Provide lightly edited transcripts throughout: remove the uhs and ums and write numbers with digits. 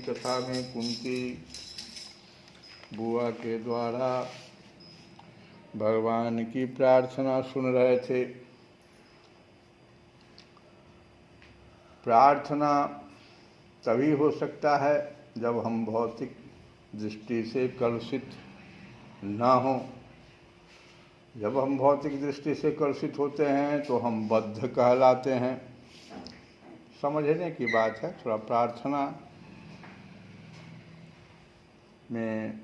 कथा में कुंती बुआ के द्वारा भगवान की प्रार्थना सुन रहे थे। प्रार्थना तभी हो सकता है जब हम भौतिक दृष्टि से कलुषित ना हों। जब हम भौतिक दृष्टि से कलुषित होते हैं तो हम बद्ध कहलाते हैं। समझने की बात है। थोड़ा प्रार्थना में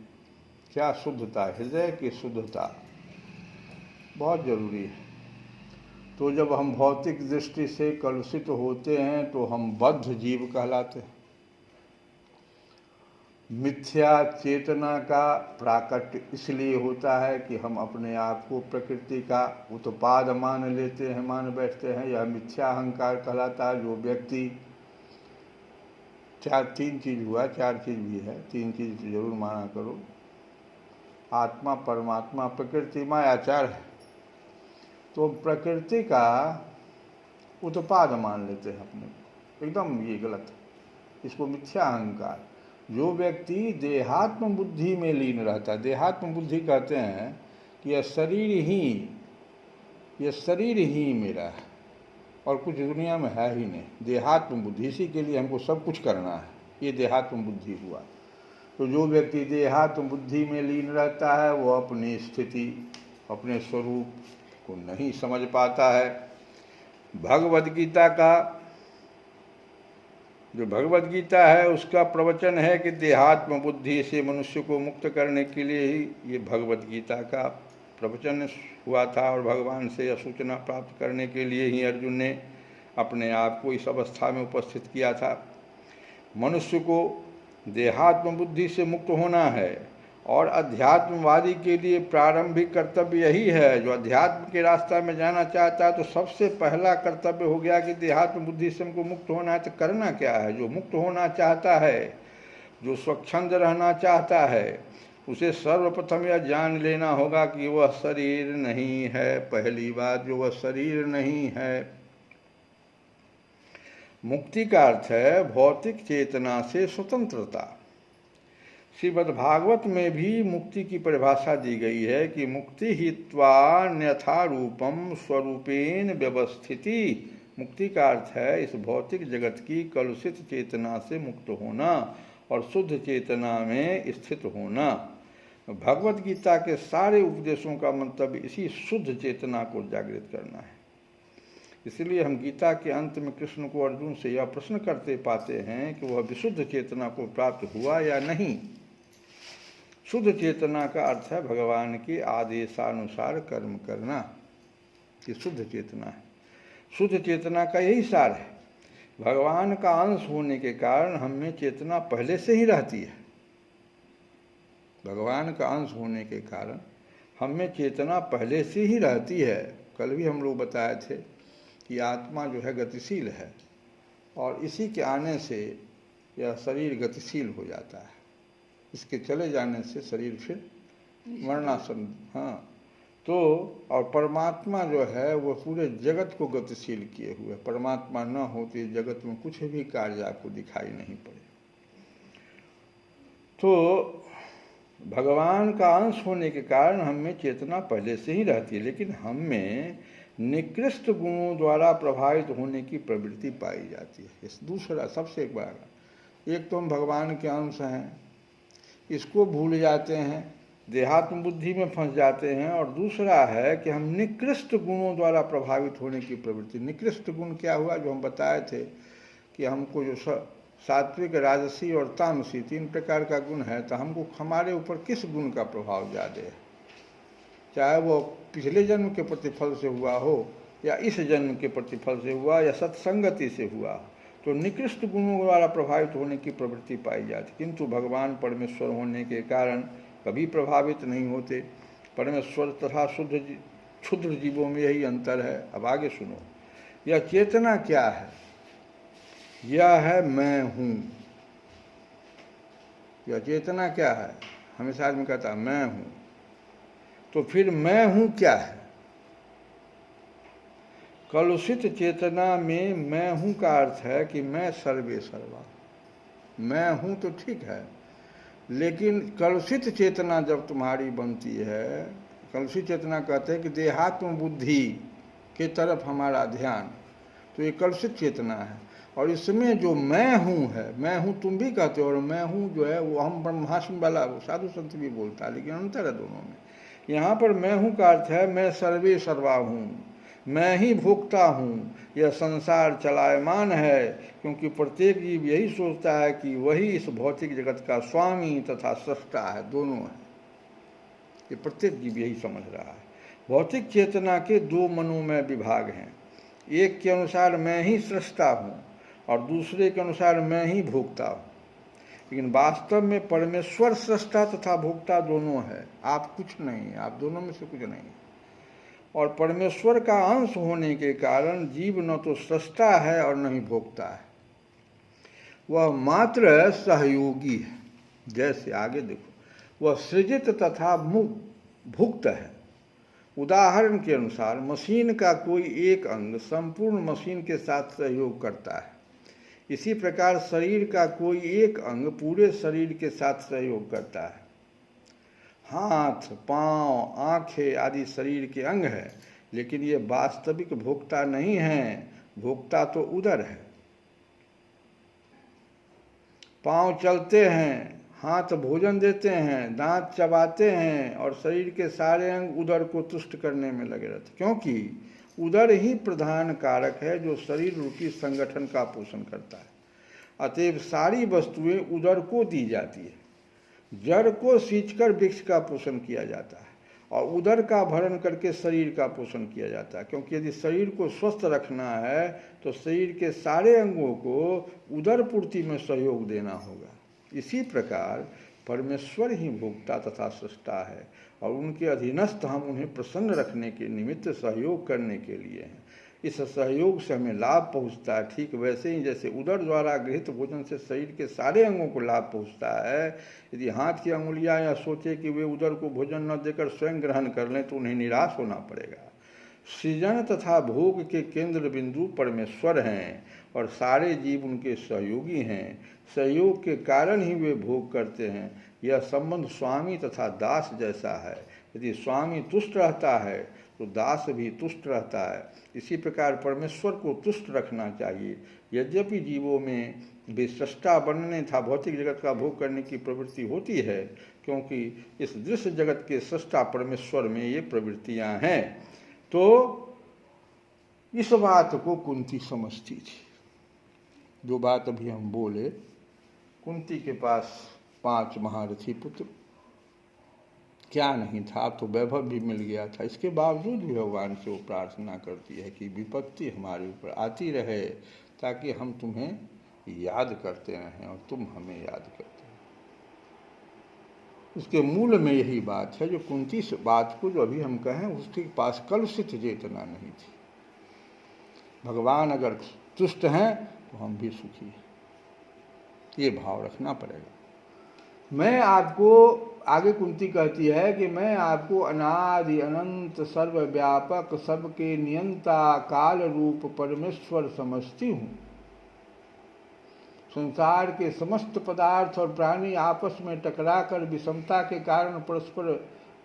क्या शुद्धता, हृदय की शुद्धता बहुत ज़रूरी है। तो जब हम भौतिक दृष्टि से कलुषित होते हैं तो हम बद्ध जीव कहलाते हैं। मिथ्या चेतना का प्राकट्य इसलिए होता है कि हम अपने आप को प्रकृति का उत्पाद मान लेते हैं, मान बैठते हैं। यह मिथ्या अहंकार कहलाता है। जो व्यक्ति तीन चीज़ हुआ, चार चीज़ भी है, तीन चीज़ जरूर माना करो। आत्मा, परमात्मा, प्रकृति, माया, चार है। तो प्रकृति का उत्पाद मान लेते हैं अपने को, एकदम ये गलत है। इसको मिथ्या अहंकार। जो व्यक्ति देहात्म बुद्धि में लीन रहता है, देहात्म बुद्धि कहते हैं कि यह शरीर ही मेरा है और कुछ दुनिया में है ही नहीं। देहात्म बुद्धि, इसी के लिए हमको सब कुछ करना है, ये देहात्म बुद्धि हुआ। तो जो व्यक्ति देहात्म बुद्धि में लीन रहता है वो अपनी स्थिति, अपने स्वरूप को नहीं समझ पाता है। भगवद गीता का जो भगवद गीता है उसका प्रवचन है कि देहात्म बुद्धि से मनुष्य को मुक्त करने के लिए ही ये भगवद गीता का प्रवचन हुआ था, और भगवान से यह सूचना प्राप्त करने के लिए ही अर्जुन ने अपने आप को इस अवस्था में उपस्थित किया था। मनुष्य को देहात्म बुद्धि से मुक्त होना है, और अध्यात्मवादी के लिए प्रारंभिक कर्तव्य यही है। जो अध्यात्म के रास्ता में जाना चाहता है तो सबसे पहला कर्तव्य हो गया कि देहात्म बुद्धि से हमको मुक्त होना है। तो करना क्या है? जो मुक्त होना चाहता है, जो स्वच्छंद रहना चाहता है, उसे सर्वप्रथम यह जान लेना होगा कि वह शरीर नहीं है। पहली बात, जो वह शरीर नहीं है। मुक्ति का अर्थ है भौतिक चेतना से स्वतंत्रता। श्रीमद्भागवत में भी मुक्ति की परिभाषा दी गई है कि मुक्ति हित्वा न्यथा रूपम स्वरूपेण व्यवस्थिति। मुक्ति का अर्थ है इस भौतिक जगत की कलुषित चेतना से मुक्त होना और शुद्ध चेतना में स्थित होना। भगवत गीता के सारे उपदेशों का मंतव्य इसी शुद्ध चेतना को जागृत करना है। इसलिए हम गीता के अंत में कृष्ण को अर्जुन से यह प्रश्न करते पाते हैं कि वह विशुद्ध चेतना को प्राप्त हुआ या नहीं। शुद्ध चेतना का अर्थ है भगवान के आदेशानुसार कर्म करना, ये शुद्ध चेतना है। शुद्ध चेतना का यही सार है। भगवान का अंश होने के कारण हम में चेतना पहले से ही रहती है। भगवान का अंश होने के कारण हम में चेतना पहले से ही रहती है। कल भी हम लोग बताए थे कि आत्मा जो है गतिशील है, और इसी के आने से यह शरीर गतिशील हो जाता है। इसके चले जाने से शरीर फिर मरणासन। हाँ, तो और परमात्मा जो है वह पूरे जगत को गतिशील किए हुए। परमात्मा न होते जगत में कुछ भी कार्य आपको दिखाई नहीं पड़े। तो भगवान का अंश होने के कारण हम में चेतना पहले से ही रहती है, लेकिन हम में निकृष्ट गुणों द्वारा प्रभावित होने की प्रवृत्ति पाई जाती है। इस दूसरा सबसे एक बार, एक तो हम भगवान के अंश हैं, इसको भूल जाते हैं, देहात्म बुद्धि में फंस जाते हैं। और दूसरा है कि हम निकृष्ट गुणों द्वारा प्रभावित होने की प्रवृत्ति। निकृष्ट गुण क्या हुआ? जो हम बताए थे कि हमको जो सात्विक, राजसी और तामसी 3 प्रकार का गुण है, तो हमको हमारे ऊपर किस गुण का प्रभाव ज़्यादा है? चाहे वो पिछले जन्म के प्रतिफल से हुआ हो या इस जन्म के प्रतिफल से हुआ या सत्संगति से हुआ, तो निकृष्ट गुणों द्वारा प्रभावित होने की प्रवृत्ति पाई जाती। किंतु भगवान परमेश्वर होने के कारण कभी प्रभावित नहीं होते। परमेश्वर तथा शुद्ध क्षुद्र जीवों में यही अंतर है। अब आगे सुनो, यह चेतना क्या है? यह है मैं हूँ। यह चेतना क्या है? हमेशा आदमी कहता है मैं हूँ, तो फिर मैं हूँ क्या है? कलुषित चेतना में मैं हूँ का अर्थ है कि मैं सर्वे सर्वा। मैं हूँ तो ठीक है, लेकिन कलुषित चेतना जब तुम्हारी बनती है, कलुषित चेतना कहते हैं कि देहात्म बुद्धि के तरफ हमारा ध्यान, तो ये कलुषित चेतना है। और इसमें जो मैं हूँ है, मैं हूँ तुम भी कहते हो, और मैं हूँ जो है वो हम ब्रह्मास्म वाला वो साधु संत भी बोलता है, लेकिन अंतर है दोनों में। यहाँ पर मैं हूँ का अर्थ है मैं सर्वे सर्वा हूँ, मैं ही भोगता हूँ। यह संसार चलायमान है, क्योंकि प्रत्येक जीव यही सोचता है कि वही इस भौतिक जगत का स्वामी तथा सृष्टा है, दोनों है। ये प्रत्येक जीव यही समझ रहा है। भौतिक चेतना के 2 मनोमय विभाग हैं। एक के अनुसार मैं ही सृष्टा हूँ और दूसरे के अनुसार मैं ही भोगता हूँ। लेकिन वास्तव में परमेश्वर सृष्टा तथा भोक्ता दोनों है। आप कुछ नहीं, आप दोनों में से कुछ नहीं। और परमेश्वर का अंश होने के कारण जीव न तो सृष्टा है और न ही भोक्ता है, वह मात्र सहयोगी है। जैसे आगे देखो, वह सृजित तथा भुक्त है। उदाहरण के अनुसार मशीन का कोई एक अंग संपूर्ण मशीन के साथ सहयोग करता है। इसी प्रकार शरीर का कोई एक अंग पूरे शरीर के साथ सहयोग करता है। हाथ, पांव, आंखें आदि शरीर के अंग है, लेकिन ये वास्तविक भोक्ता नहीं है। भोक्ता तो उधर है। पांव चलते हैं, हाथ भोजन देते हैं, दांत चबाते हैं और शरीर के सारे अंग उदर को तुष्ट करने में लगे रहते, क्योंकि उदर ही प्रधान कारक है जो शरीर रूपी संगठन का पोषण करता है। अतएव सारी वस्तुएं उदर को दी जाती है। जड़ को सींचकर वृक्ष का पोषण किया जाता है और उदर का भरण करके शरीर का पोषण किया जाता है, क्योंकि यदि शरीर को स्वस्थ रखना है तो शरीर के सारे अंगों को उदर पूर्ति में सहयोग देना होगा। इसी प्रकार परमेश्वर ही भोक्ता तथा सृष्टा है और उनके अधीनस्थ हम उन्हें प्रसन्न रखने के निमित्त सहयोग करने के लिए हैं। इस सहयोग से हमें लाभ पहुंचता है। ठीक वैसे ही जैसे उदर द्वारा गृहित भोजन से शरीर के सारे अंगों को लाभ पहुंचता है, यदि हाथ की अंगुलियां या सोचे कि वे उदर को भोजन न देकर स्वयं ग्रहण कर लें तो उन्हें निराश होना पड़ेगा। सृजन तथा भोग के केंद्र बिंदु परमेश्वर हैं और सारे जीव उनके सहयोगी हैं। सहयोग के कारण ही वे भोग करते हैं। यह संबंध स्वामी तथा दास जैसा है। यदि स्वामी तुष्ट रहता है तो दास भी तुष्ट रहता है। इसी प्रकार परमेश्वर को तुष्ट रखना चाहिए। यद्यपि जीवों में वे सृष्टा बनने तथा भौतिक जगत का भोग करने की प्रवृत्ति होती है, क्योंकि इस दृश्य जगत के सृष्टा परमेश्वर में ये प्रवृत्तियां हैं। तो इस बात को कुंती समझती थी। जो बात अभी हम बोले, कुंती के पास 5 महारथी पुत्र, क्या नहीं था, अब तो वैभव भी मिल गया था। इसके बावजूद भी भगवान से वो प्रार्थना करती है कि विपत्ति हमारे ऊपर आती रहे ताकि हम तुम्हें याद करते रहें और तुम हमें याद करते रहें। इसके मूल में यही बात है जो कुंती से बात को जो अभी हम कहें उसके पास कलुषित चेतना नहीं थी। भगवान अगर तुष्ट हैं तो हम भी सुखी हैं, ये भाव रखना पड़ेगा। मैं आपको, आगे कुंती कहती है कि मैं आपको अनादि अनंत सर्वव्यापक सबके नियंता काल रूप परमेश्वर समझती हूँ। संसार के समस्त पदार्थ और प्राणी आपस में टकराकर विषमता के कारण परस्पर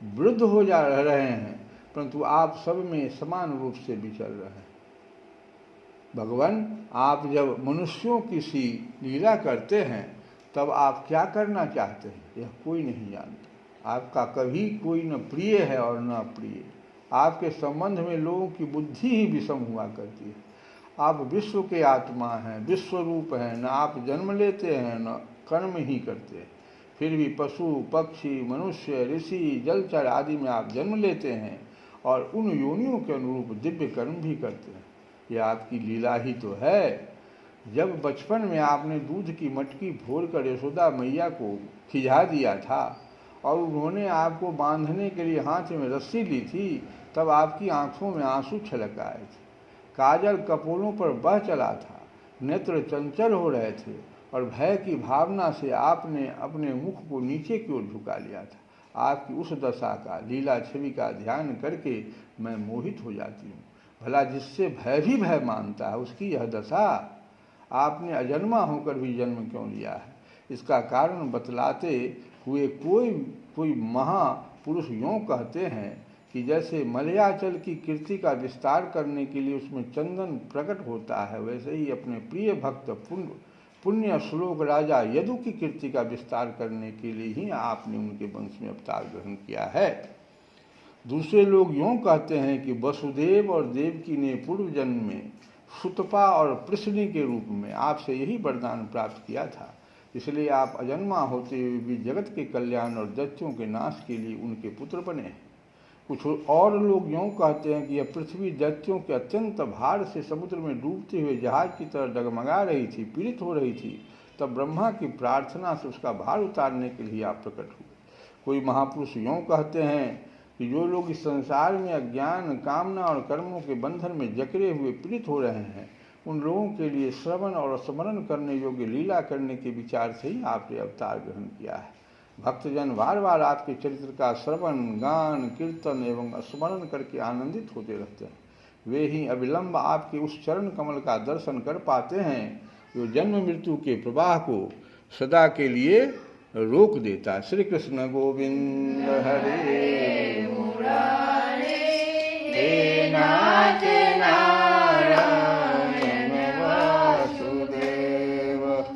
विरुद्ध हो जा रहे हैं, परंतु आप सब में समान रूप से विचर रहे हैं। भगवान, आप जब मनुष्यों की सी लीला करते हैं तब आप क्या करना चाहते हैं यह कोई नहीं जानता। आपका कभी कोई न प्रिय है और न अप्रिय। आपके संबंध में लोगों की बुद्धि ही विषम हुआ करती है। आप विश्व के आत्मा हैं, विश्व रूप हैं, न आप जन्म लेते हैं न कर्म ही करते हैं। फिर भी पशु पक्षी मनुष्य ऋषि जलचर आदि में आप जन्म लेते हैं और उन योनियों के अनुरूप दिव्य कर्म भी करते हैं। यह आपकी लीला ही तो है। जब बचपन में आपने दूध की मटकी भोर कर यशोदा मैया को खिजा दिया था और उन्होंने आपको बांधने के लिए हाथ में रस्सी ली थी, तब आपकी आंखों में आंसू छलक आए थे, काजल कपोलों पर बह चला था, नेत्र चंचल हो रहे थे और भय की भावना से आपने अपने मुख को नीचे की ओर झुका लिया था। आपकी उस दशा का, लीला छवि का ध्यान करके मैं मोहित हो जाती हूँ। भला जिससे भय भी भय मानता है उसकी यह दशा। आपने अजन्मा होकर भी जन्म क्यों लिया है? इसका कारण बतलाते हुए कोई महापुरुष यों कहते हैं कि जैसे मलयाचल की कीर्ति का विस्तार करने के लिए उसमें चंदन प्रकट होता है, वैसे ही अपने प्रिय भक्त पुण्य श्लोक राजा यदु की कीर्ति का विस्तार करने के लिए ही आपने उनके वंश में अवतार ग्रहण किया है। दूसरे लोग यों कहते हैं कि वसुदेव और देवकी ने पूर्व जन्म में सुतपा और पृष्णी के रूप में आपसे यही वरदान प्राप्त किया था, इसलिए आप अजन्मा होते हुए भी जगत के कल्याण और दैत्यों के नाश के लिए उनके पुत्र बने हैं। कुछ और लोग यों कहते हैं कि यह पृथ्वी दैत्यों के अत्यंत भार से समुद्र में डूबते हुए जहाज की तरह डगमगा रही थी, पीड़ित हो रही थी, तब ब्रह्मा की प्रार्थना से उसका भार उतारने के लिए आप प्रकट हुए। कोई महापुरुष यों कहते हैं कि जो लोग इस संसार में अज्ञान कामना और कर्मों के बंधन में जकड़े हुए पीड़ित हो रहे हैं, उन लोगों के लिए श्रवण और स्मरण करने योग्य लीला करने के विचार से ही आपने अवतार ग्रहण किया है। भक्तजन बार बार आपके चरित्र का श्रवण गान कीर्तन एवं स्मरण करके आनंदित होते रहते हैं। वे ही अविलंब आपके उस चरण कमल का दर्शन कर पाते हैं जो जन्म मृत्यु के प्रवाह को सदा के लिए रोक देता है। श्री कृष्ण गोविंद हरे मुरारे हे नाथ